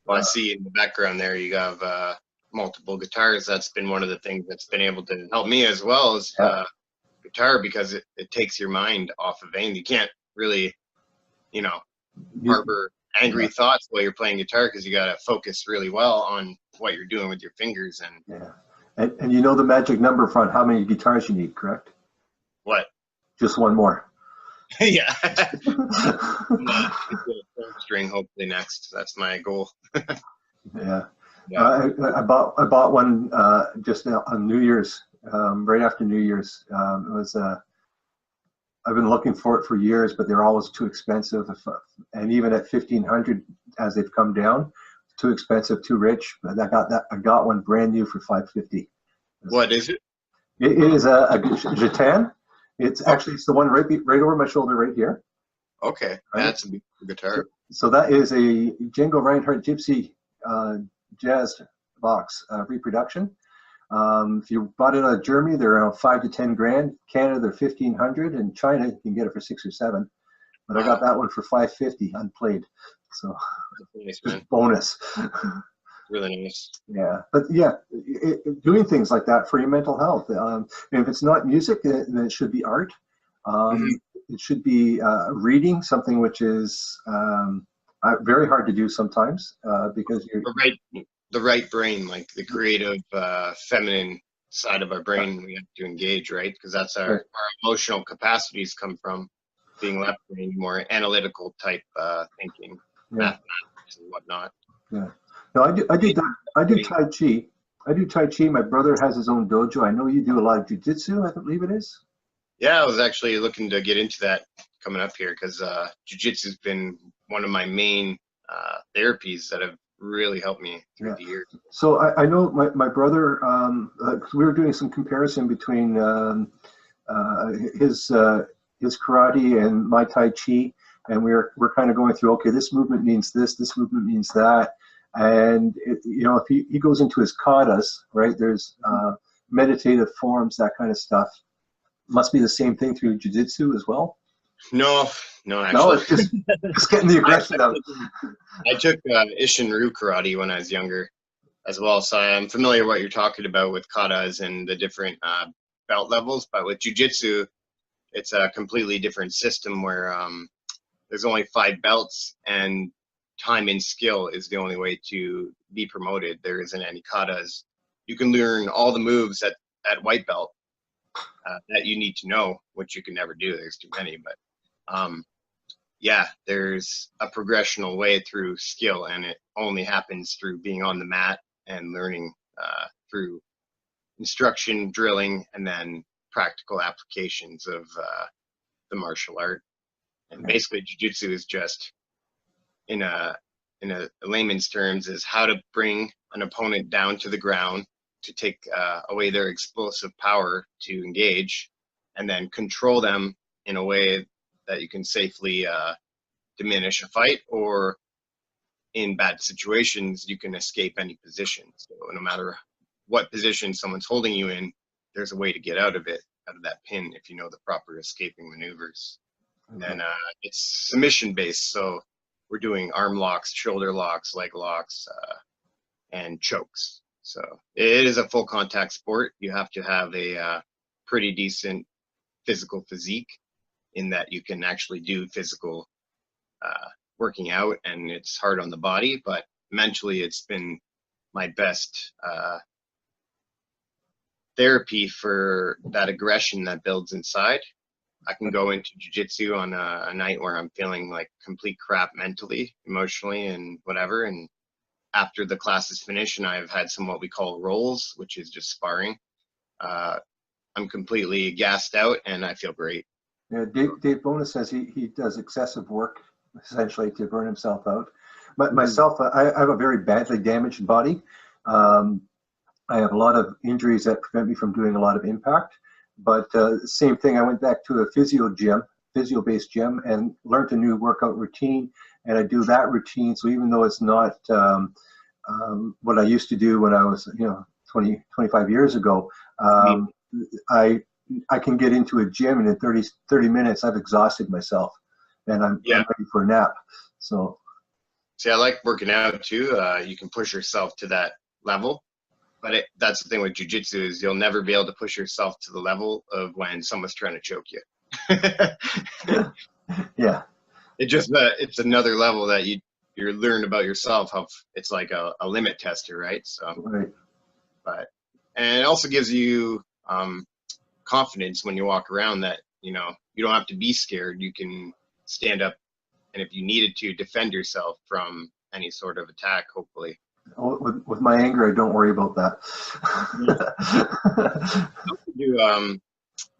Well, I see in the background there you have multiple guitars. That's been one of the things that's been able to help me as well as guitar, because it takes your mind off of anything. You can't really, you know, harbor angry thoughts while you're playing guitar, because you got to focus really well on what you're doing with your fingers. And and you know the magic number for how many guitars you need, correct? What? Just one more. Yeah. String hopefully next. That's my goal. Yeah. I bought one just on New Year's, right after New Year's. It was I've been looking for it for years, but they're always too expensive. And even at 1,500, as they've come down, too expensive, too rich. But I got one brand new for $550. What is it? It is a Gitan. It's actually the one right over my shoulder right here. Okay, right? That's a beautiful guitar. So that is a Django Reinhardt Gypsy jazz box reproduction. If you bought it out of Germany, they're around 5 to 10 grand. Canada, they're 1,500. In China, you can get it for 6 or 7. But I got that one for $550 unplayed. So nice, just bonus. Really nice. Yeah, but yeah, doing things like that for your mental health. And if it's not music, then it should be art. It should be reading, something which is very hard to do sometimes because you're the right brain, like the creative feminine side of our brain. We have to engage, right? Because that's our emotional capacities come from being left brain, more analytical type thinking, mathematics and whatnot. Yeah. No, I do Tai Chi. I do Tai Chi. My brother has his own dojo. I know you do a lot of jiu-jitsu, I believe it is. Yeah, I was actually looking to get into that coming up here, because jiu-jitsu has been one of my main therapies that have really helped me through the years. So I know my brother, we were doing some comparison between his karate and my Tai Chi, and we're kind of going through, okay, this movement means this movement means that. And if he goes into his katas, right, there's meditative forms, that kind of stuff. Must be the same thing through jiu-jitsu as well? No, actually. No, it's just getting the aggression out. I took Ishin-Ryu karate when I was younger as well, so I'm familiar with what you're talking about with katas and the different belt levels. But with jiu-jitsu, it's a completely different system where there's only 5 belts, and time and skill is the only way to be promoted. There isn't any katas. You can learn all the moves at white belt that you need to know, which you can never do. There's too many. But there's a progressional way through skill, and it only happens through being on the mat and learning through instruction, drilling, and then practical applications of the martial art. And basically, jiu-jitsu is just, in a layman's terms, is how to bring an opponent down to the ground to take away their explosive power to engage, and then control them in a way that you can safely diminish a fight, or in bad situations, you can escape any position. So no matter what position someone's holding you in, there's a way to get out of it, out of that pin, if you know the proper escaping maneuvers. And it's submission based, so we're doing arm locks, shoulder locks, leg locks, and chokes. So it is a full contact sport. You have to have a pretty decent physical physique, in that you can actually do physical working out, and it's hard on the body, but mentally it's been my best therapy for that aggression that builds inside. I can go into jiu-jitsu on a night where I'm feeling like complete crap mentally, emotionally, and whatever, and after the class is finished and I've had some what we call rolls, which is just sparring, I'm completely gassed out and I feel great. Yeah, Dave Bonus says he does excessive work, essentially, to burn himself out. But myself, I have a very badly damaged body. I have a lot of injuries that prevent me from doing a lot of impact. But same thing, I went back to a physio-based gym, and learned a new workout routine, and I do that routine. So even though it's not what I used to do when I was 20, 25 years ago, I can get into a gym, and in 30 minutes I've exhausted myself, and I'm ready for a nap. So See, I like working out too. You can push yourself to that level, but that's the thing with jujitsu is you'll never be able to push yourself to the level of when someone's trying to choke you. Yeah. It's another level that you learn about yourself. How it's like a limit tester, right? So, Right. and it also gives you confidence when you walk around that you don't have to be scared. You can stand up, and if you needed to, defend yourself from any sort of attack. Hopefully. With my anger, I don't worry about that. Do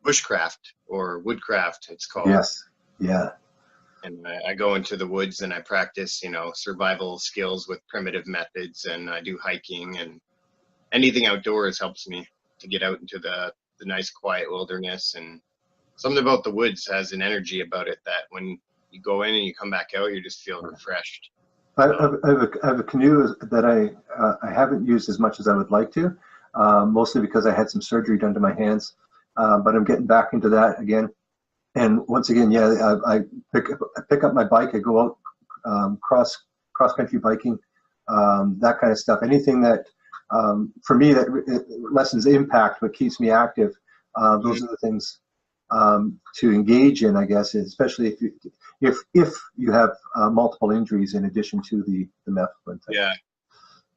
bushcraft or woodcraft, it's called. Yes. Yeah. And I go into the woods and I practice, survival skills with primitive methods, and I do hiking, and anything outdoors helps me to get out into the nice quiet wilderness. And something about the woods has an energy about it that when you go in and you come back out, you just feel refreshed. I have a canoe that I haven't used as much as I would like to, mostly because I had some surgery done to my hands, but I'm getting back into that again. And once again, yeah, I pick up my bike. I go out cross country biking, that kind of stuff. Anything that for me that lessens impact but keeps me active. Those are the things to engage in, I guess, especially if you have multiple injuries in addition to the Mefloquine thing. Yeah,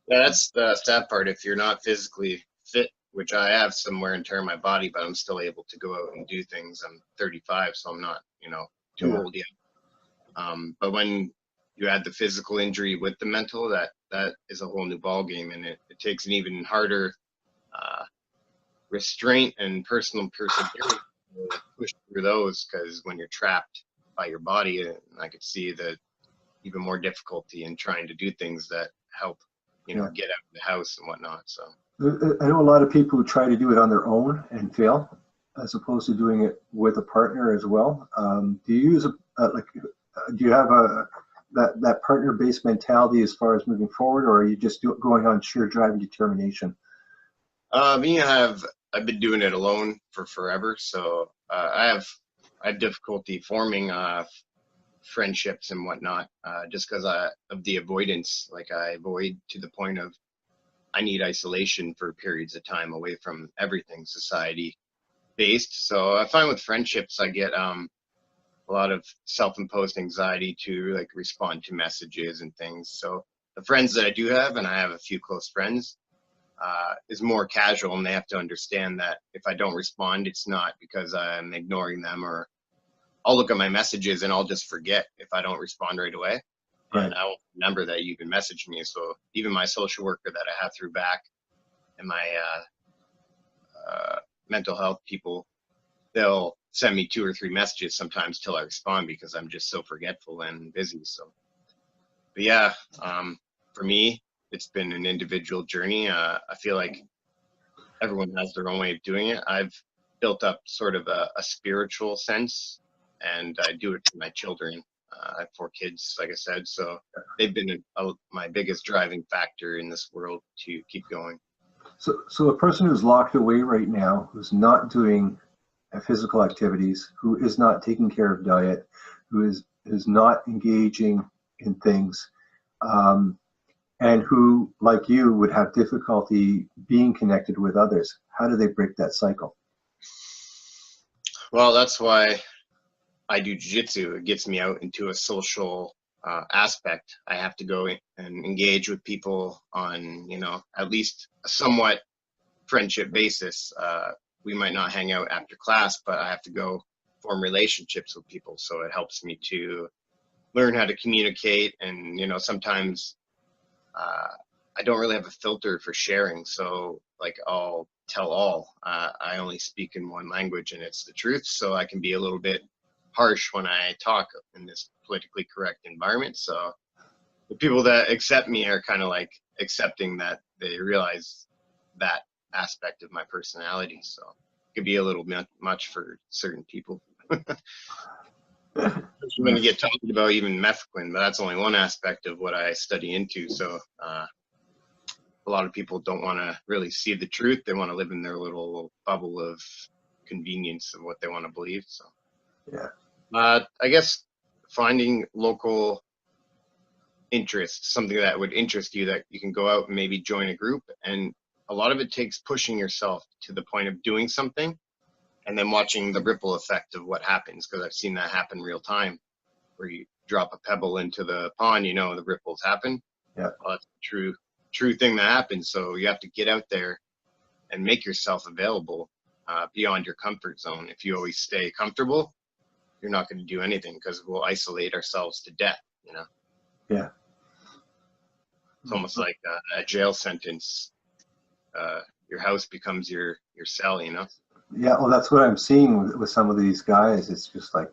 that's the sad part. If you're not physically fit, which I have some wear and tear in my body, but I'm still able to go out and do things. I'm 35, so I'm not, too old yet. But when you add the physical injury with the mental, that is a whole new ball game, and it takes an even harder restraint and personal perseverance to push through those, because when you're trapped by your body, I could see the even more difficulty in trying to do things that help, get out of the house and whatnot. So I know a lot of people who try to do it on their own and fail, as opposed to doing it with a partner as well. Do you use do you have that partner-based mentality as far as moving forward, or are you just going on sheer drive and determination? I've been doing it alone for forever, so I have difficulty forming friendships and whatnot, just because of the avoidance. Like I avoid to the point of I need isolation for periods of time away from everything society based. So I find with friendships I get a lot of self-imposed anxiety to like respond to messages and things. So the friends that I do have, and I have a few close friends, is more casual, and they have to understand that if I don't respond, it's not because I'm ignoring them, or I'll look at my messages and I'll just forget if I don't respond right away. Right. And I won't remember that you even messaged me. So even my social worker that I have through back and my mental health people, they'll send me 2 or 3 messages sometimes till I respond, because I'm just so forgetful and busy. So, but yeah, for me, it's been an individual journey. I feel like everyone has their own way of doing it. I've built up sort of a spiritual sense, and I do it for my children. I have 4 kids, like I said, so they've been my biggest driving factor in this world to keep going. So a person who's locked away right now, who's not doing physical activities, who is not taking care of diet, who is not engaging in things, and who, like you, would have difficulty being connected with others, how do they break that cycle? Well, that's why I do jiu-jitsu. It gets me out into a social aspect. I have to go and engage with people on, at least a somewhat friendship basis. We might not hang out after class, but I have to go form relationships with people. So it helps me to learn how to communicate. And, sometimes I don't really have a filter for sharing. So like I'll tell all. I only speak in one language, and it's the truth. So I can be a little bit harsh when I talk in this politically correct environment. So the people that accept me are kind of like accepting that they realize that aspect of my personality. So it could be a little bit much for certain people. When you get talking about even Mefloquine, but that's only one aspect of what I study into. So a lot of people don't want to really see the truth. They want to live in their little bubble of convenience of what they want to believe. So yeah, I guess finding local interest, something that would interest you, that you can go out and maybe join a group. And a lot of it takes pushing yourself to the point of doing something and then watching the ripple effect of what happens, because I've seen that happen real time, where you drop a pebble into the pond, you know, the ripples happen. Yeah. Well, that's a true thing that happens. So you have to get out there and make yourself available beyond your comfort zone. If you always stay comfortable, you're not going to do anything, because we'll isolate ourselves to death, you know. Yeah. It's almost like a jail sentence. Your house becomes your cell, you know. Yeah, well, that's what I'm seeing with some of these guys. It's just like